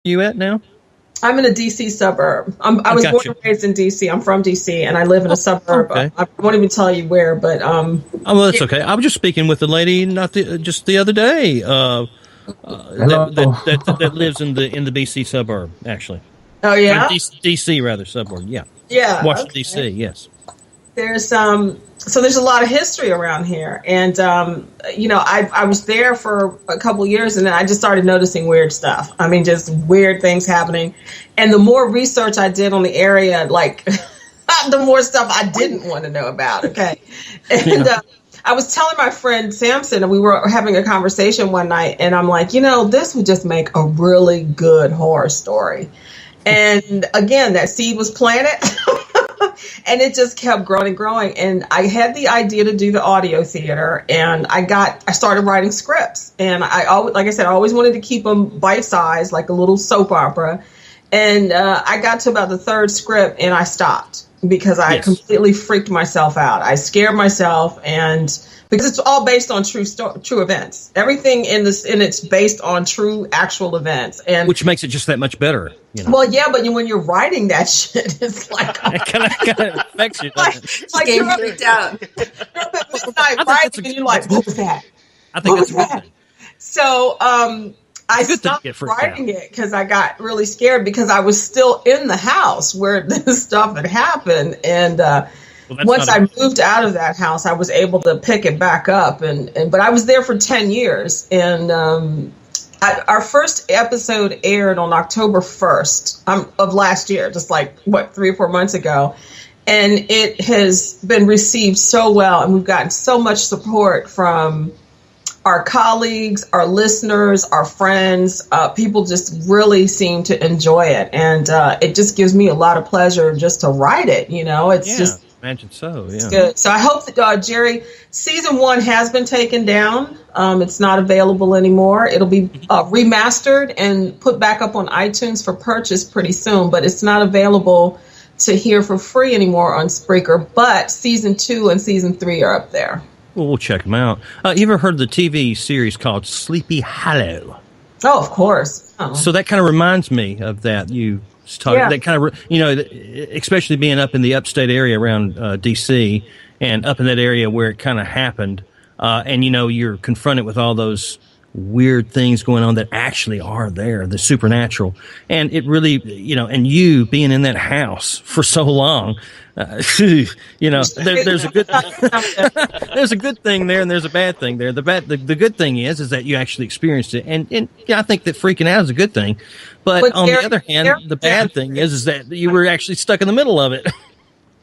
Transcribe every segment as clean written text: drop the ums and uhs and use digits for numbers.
you at now? I'm in a D.C. suburb. I was born and raised in D.C. I'm from D.C. and I live in a suburb. Okay. I won't even tell you where, but oh, well, that's okay. I was just speaking with a lady just the other day that lives in the B.C. suburb, actually. Oh yeah, D.C. rather suburb. Yeah. Yeah, Washington okay. D.C. Yes. There's so there's a lot of history around here, and I was there for a couple years, and then I just started noticing weird stuff. I mean, just weird things happening, and the more research I did on the area, like the more stuff I didn't want to know about. Okay, and I was telling my friend Samson, and we were having a conversation one night, and I'm like, this would just make a really good horror story. And again, that seed was planted. And it just kept growing and growing. And I had the idea to do the audio theater, and I started writing scripts. And I always wanted to keep them bite-sized, like a little soap opera. And I got to about the third script, and I stopped because I completely freaked myself out. I scared myself, and because it's all based on true events. Everything in it's based on true actual events, and which makes it just that much better. Well, yeah, but when you're writing that shit, it's like it kind of affects you. Like you're freaked out. You're up at midnight writing, and you're like, "What was that?" I think that's a good thing. So, I stopped writing it because I got really scared because I was still in the house where this stuff had happened, and once I moved out of that house, I was able to pick it back up, but I was there for 10 years, and our first episode aired on October 1st of last year, just like 3 or 4 months ago, and it has been received so well, and we've gotten so much support from our colleagues, our listeners, our friends. People just really seem to enjoy it, and it just gives me a lot of pleasure just to write it. It's just. Imagine so, yeah. It's good. So I hope that, Jerry, season 1 has been taken down. It's not available anymore. It'll be remastered and put back up on iTunes for purchase pretty soon, but it's not available to hear for free anymore on Spreaker. But season 2 and season 3 are up there. Well, we'll check them out. You ever heard of the TV series called Sleepy Hollow? Oh, of course. Oh. So that kind of reminds me of that. That kind of, especially being up in the upstate area around D.C. and up in that area where it kind of happened, and you're confronted with all those weird things going on that actually are there, the supernatural, and it really, and you being in that house for so long, there's a good there's a good thing there and there's a bad thing there. The good thing is that you actually experienced it, and I think that freaking out is a good thing. But on the other hand, the bad thing is that you were actually stuck in the middle of it.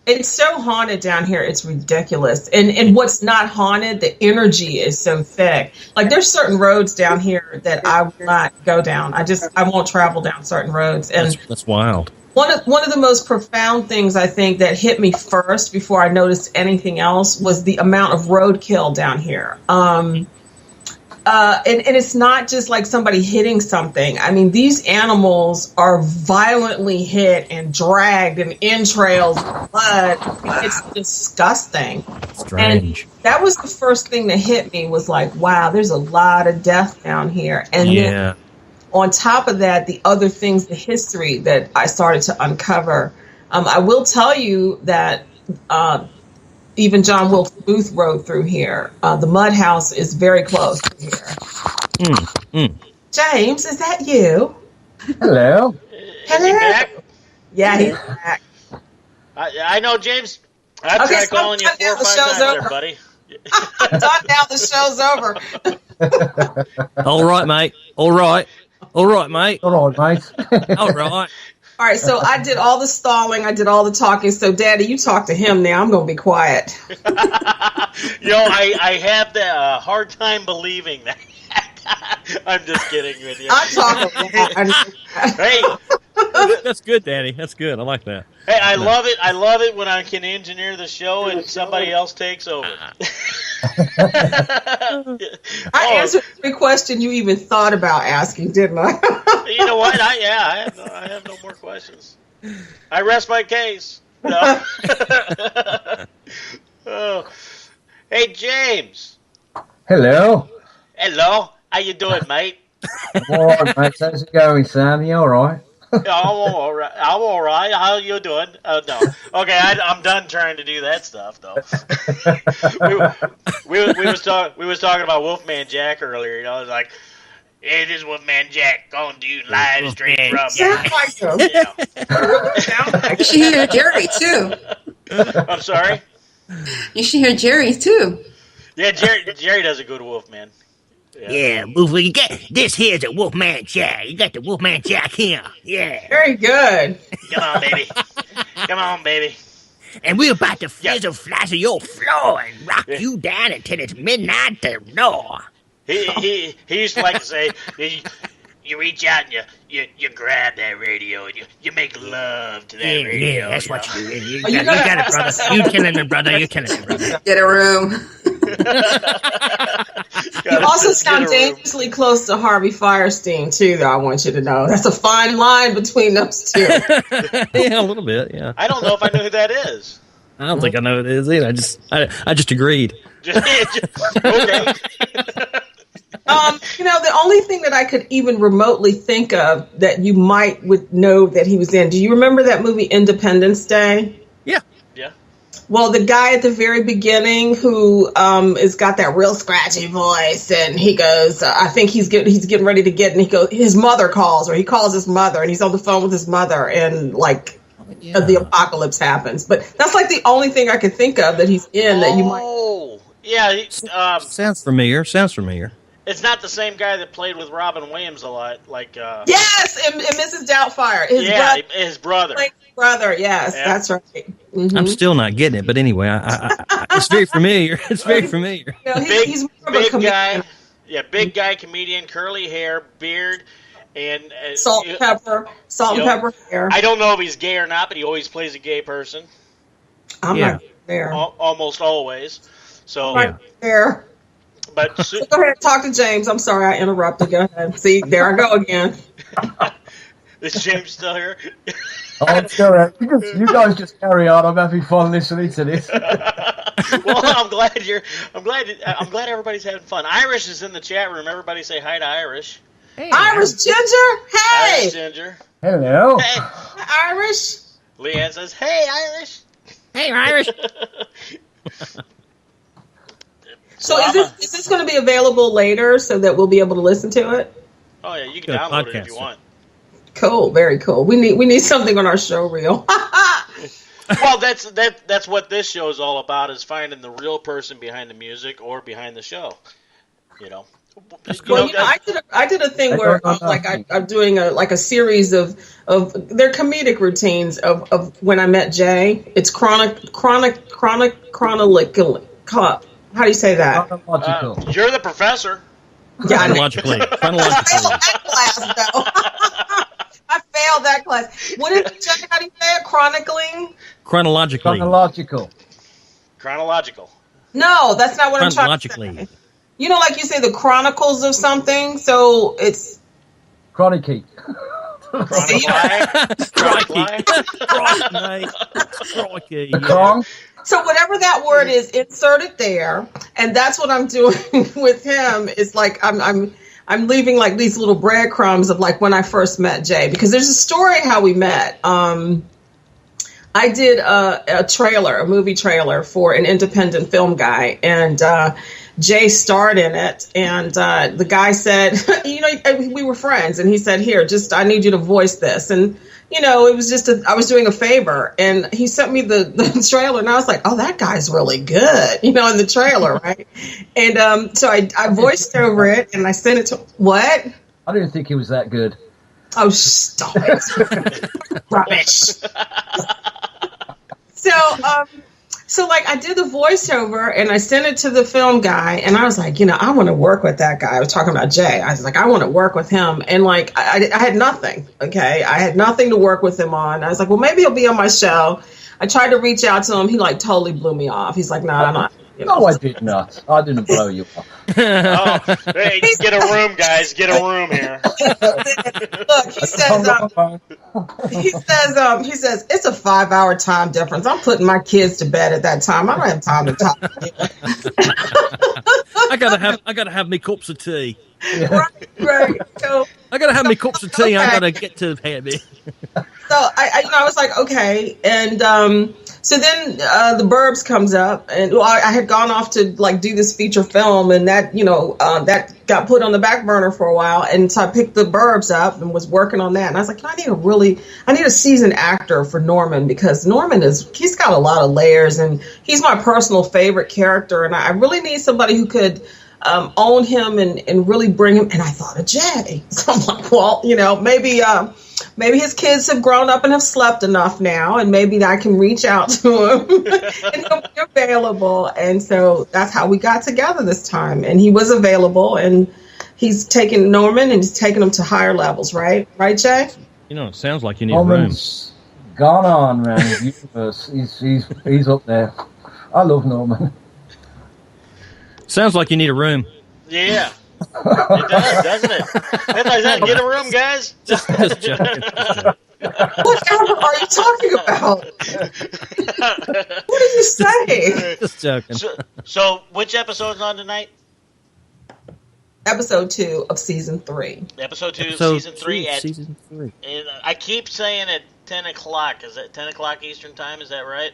It's so haunted down here. It's ridiculous. And what's not haunted, the energy is so thick. Like there's certain roads down here that I will not go down. I won't travel down certain roads. And that's wild. One of the most profound things I think that hit me first before I noticed anything else was the amount of roadkill down here. And it's not just like somebody hitting something. I mean, these animals are violently hit and dragged and entrails, blood. It's disgusting. Strange. And that was the first thing that hit me was like, wow, there's a lot of death down here. And then on top of that, the other things, the history that I started to uncover. I will tell you that even John Wilkes Booth rode through here. The Mud House is very close to here. James, is that you? Hello. Hello. Is he back? Yeah, he's back. I know, James. I've tried calling you 4 or 5 times there, buddy. I'm done now. The show's over. All right, mate. All right, mate. All right, mate. All right. All right, so I did all the stalling. I did all the talking. So, Daddy, you talk to him now. I'm going to be quiet. I have the hard time believing that. I'm just kidding with you. I talk. Hey, that's good, Daddy. That's good. I like that. Hey, I love it. I love it when I can engineer the show and somebody else takes over. I answered every question you even thought about asking, didn't I? You know what? I have no more questions. I rest my case. No. Oh. Hey, James. Hello. Hello. How you doing, mate? I'm all right, mate. How's it going, Sam? You all right? I'm all right. I'm all right. How you doing? No. Okay, I'm done trying to do that stuff though. we was talking about Wolfman Jack earlier. You know, it's like, hey, this is Wolfman Jack going to live stream from. Sound like him. You should hear Jerry too. I'm sorry. You should hear Jerry too. Yeah, Jerry does a good Wolfman. Yeah, Wolfman, you got this here's a Wolfman Jack. You got the Wolfman Jack here. Yeah. Very good. Come on, baby. Come on, baby. And we're about to fizzle flazzle your floor and rock you down until it's midnight to roar. He used to like to say, you reach out and you grab that radio and you make love to that radio. Yeah, that's what you do. You got it, brother. You killing it, brother. You killing it, brother. Get a room. You also sound dangerously close to Harvey Firestein, too, though, I want you to know. That's a fine line between those two. Yeah, a little bit, yeah. I don't know if I know who that is. I don't think I know who it is either. I just agreed. Okay. The only thing that I could even remotely think of that you would know that he was in, do you remember that movie Independence Day? Yeah. Yeah. Well, the guy at the very beginning who has got that real scratchy voice, and he goes, I think he's getting ready to get, and he goes, his mother calls, or he calls his mother, and he's on the phone with his mother, and the apocalypse happens. But that's like the only thing I could think of that he's in that you might. Oh, yeah. Sounds familiar. It's not the same guy that played with Robin Williams a lot, like. Yes, and Mrs. Doubtfire. His brother. Yes, yeah. That's right. Mm-hmm. I'm still not getting it, but anyway, I it's very familiar. It's very familiar. He's more of a big comedian. guy. Yeah, big guy, comedian, curly hair, beard, and salt and pepper hair. I don't know if he's gay or not, but he always plays a gay person. I'm not there. Almost always. So I'm not there. But go ahead, talk to James. I'm sorry, I interrupted. Go ahead. See, there I go again. Is James still here? Oh, I'm still here. You guys just carry on. I'm having fun listening to this. Well, I'm glad everybody's having fun. Irish is in the chat room. Everybody say hi to Irish. Hey, Irish Ginger. Hey, Irish Ginger. Hello. Hey, Irish. Liane says, "Hey, Irish." Hey, Irish. So is this going to be available later so that we'll be able to listen to it? Oh yeah, you can download it if you want. Cool, very cool. We need something on our show reel. Well, that's what this show is all about: is finding the real person behind the music or behind the show. You know. Well, I did a thing where I'm doing a series of their comedic routines of when I met Jay. It's chronological. How do you say that? Chronological. You're the professor. Yeah, chronologically. I failed that class, though. I failed that class. What is it? How do you say it? Chronologically. Chronological. No, that's not what I'm trying to say. You know, like you say, the chronicles of something. So it's Chronicle. So whatever that word is, insert it there, and that's what I'm doing with him. Is like I'm leaving like these little breadcrumbs of like when I first met Jay, because there's a story how we met. I did a movie trailer for an independent film guy, and Jay starred in it, and the guy said, we were friends, and he said, here, I need you to voice this. And, it was I was doing a favor, and he sent me the trailer, and I was like, oh, that guy's really good, in the trailer, right? And so I voiced over it, and I sent it to, what? I didn't think he was that good. Oh, stop it. Rubbish. So like I did the voiceover and I sent it to the film guy, and I was like, I want to work with that guy. I was talking about Jay. I was like, I want to work with him. And like, I had nothing. Okay. I had nothing to work with him on. I was like, well, maybe he'll be on my show. I tried to reach out to him. He like totally blew me off. He's like, no, I'm not. No, I did not. I didn't blow you up. Oh, hey, get a room, guys. Get a room here. Look, he says it's a 5-hour time difference. I'm putting my kids to bed at that time. I don't have time to talk to you. I gotta have me cups of tea. Yeah. Right. So, I gotta have me cups of tea. Okay. I gotta get to bed. So I was like, okay, and so then the Burbs comes up, and I had gone off to like do this feature film, and that that got put on the back burner for a while, and so I picked the Burbs up and was working on that, and I was like, I need a seasoned actor for Norman, because Norman he's got a lot of layers, and he's my personal favorite character, and I really need somebody who could own him and really bring him. And I thought of Jay, so I'm like, well, maybe his kids have grown up and have slept enough now, and maybe I can reach out to him and he'll be available. And so that's how we got together this time. And he was available, and he's taken Norman and he's taken him to higher levels, right? Right, Jay? It sounds like you need Norman's gone on, man. He's up there. I love Norman. Sounds like you need a room. Yeah. It does, doesn't it? Get a room, guys. Just joking. Whatever are you talking about? What are you saying? Just joking. So which episode's on tonight? Episode 2 of season 3. Episode 2 of season 3. Season 3. And I keep saying at 10 o'clock. Is it 10 o'clock Eastern time? Is that right?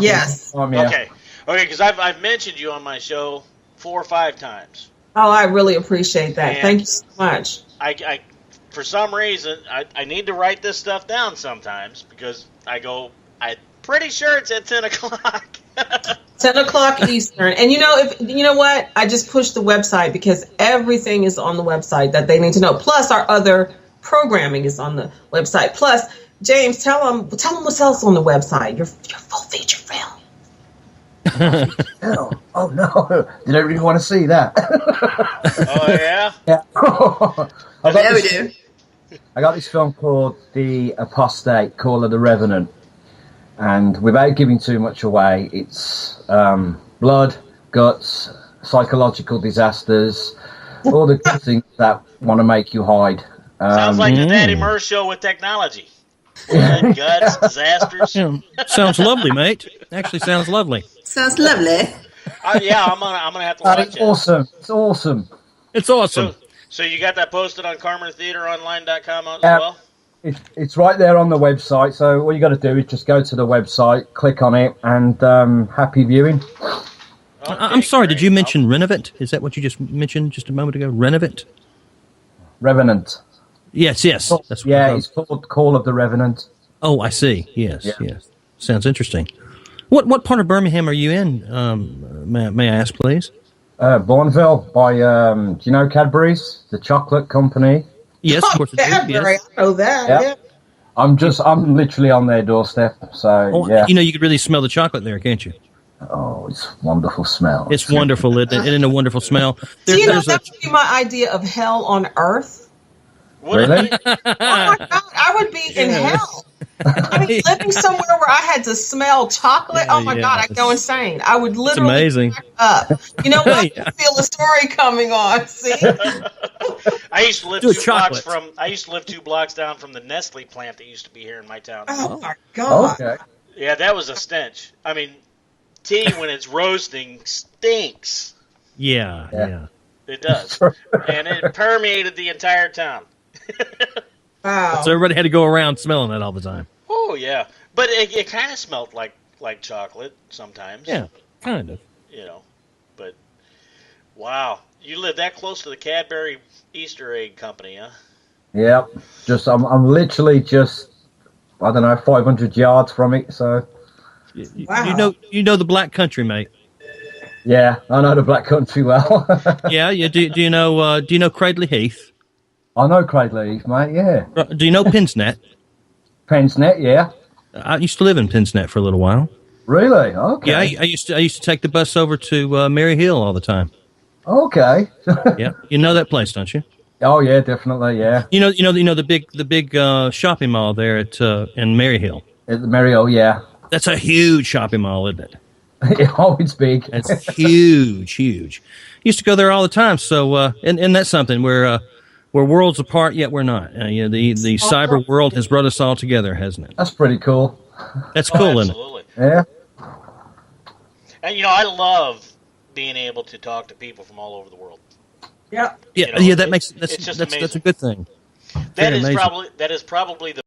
Yes. Yeah. Okay, because I've mentioned you on my show 4 or 5 times. Oh, I really appreciate that. And thank you so much. I for some reason, I need to write this stuff down sometimes, because I'm pretty sure it's at 10 o'clock. 10 o'clock Eastern. And you know what? I just pushed the website because everything is on the website that they need to know. Plus, our other programming is on the website. Plus, James, tell them what's else on the website. Your full feature film. Oh no! Did I really want to see that? Oh yeah. Yeah. We do. I got this film called The Apostate, Call of the Revenant, and without giving too much away, it's blood, guts, psychological disasters, all the good things that want to make you hide. Sounds like the Daddy Murr show with technology. Blood, guts, disasters. Sounds lovely, mate. Actually, sounds lovely. Sounds lovely. Yeah, I'm gonna have to watch it. Awesome! It's awesome. It's awesome. So you got that posted on CarmenTheaterOnline.com as well? It's right there on the website. So all you got to do is just go to the website, click on it, and happy viewing. Okay, I'm sorry. Great. Did you mention Renovate? Is that what you just mentioned just a moment ago? Renovate? Revenant. Yes. That's what it's called Call of the Revenant. Oh, I see. Yes. Sounds interesting. What part of Birmingham are you in? May I ask, please? Bourneville, by do you know Cadbury's, the chocolate company? Yes, of course. Cadbury, yes. I know that. Yeah. I'm literally on their doorstep. So you could really smell the chocolate there, can't you? Oh, it's a wonderful smell. It's wonderful, isn't it? Isn't it a wonderful smell? That would be my idea of hell on earth. Really? Oh my God, I would be in hell. I mean, living somewhere where I had to smell chocolate. Oh my God, I'd go insane. I would literally back up. You know what? I can feel a story coming on. See, I used to live 2 blocks down from the Nestle plant that used to be here in my town. Oh my God. Okay. Yeah, that was a stench. I mean, tea when it's roasting stinks. Yeah. It does, and it permeated the entire town. Wow. So everybody had to go around smelling it all the time. Oh yeah, but it kind of smelled like chocolate sometimes. Yeah, kind of. But wow, you live that close to the Cadbury Easter egg company, huh? Yep. I'm literally just 500 yards from it. So. Wow. You know the Black Country, mate. Yeah, I know the Black Country well. Yeah. Do you know Cradley Heath? I know Cradley Heath, mate, yeah. Do you know Pinsnet? Pinsnet, yeah. I used to live in Pinsnet for a little while. Really? Okay. Yeah, I used to take the bus over to Mary Hill all the time. Okay. Yeah, you know that place, don't you? Oh yeah, definitely, yeah. You know the big shopping mall there in Mary Hill. At the Mary Hill, yeah. That's a huge shopping mall, isn't it? Oh, it's big. It's huge, huge. Used to go there all the time. So, and that's something where we're worlds apart, yet we're not. The cyber world has brought us all together, hasn't it? That's pretty cool. That's cool, isn't it? Absolutely. Yeah. And I love being able to talk to people from all over the world. Yeah. Yeah, You know, that's it's just amazing. that's a good thing. That is amazing. probably the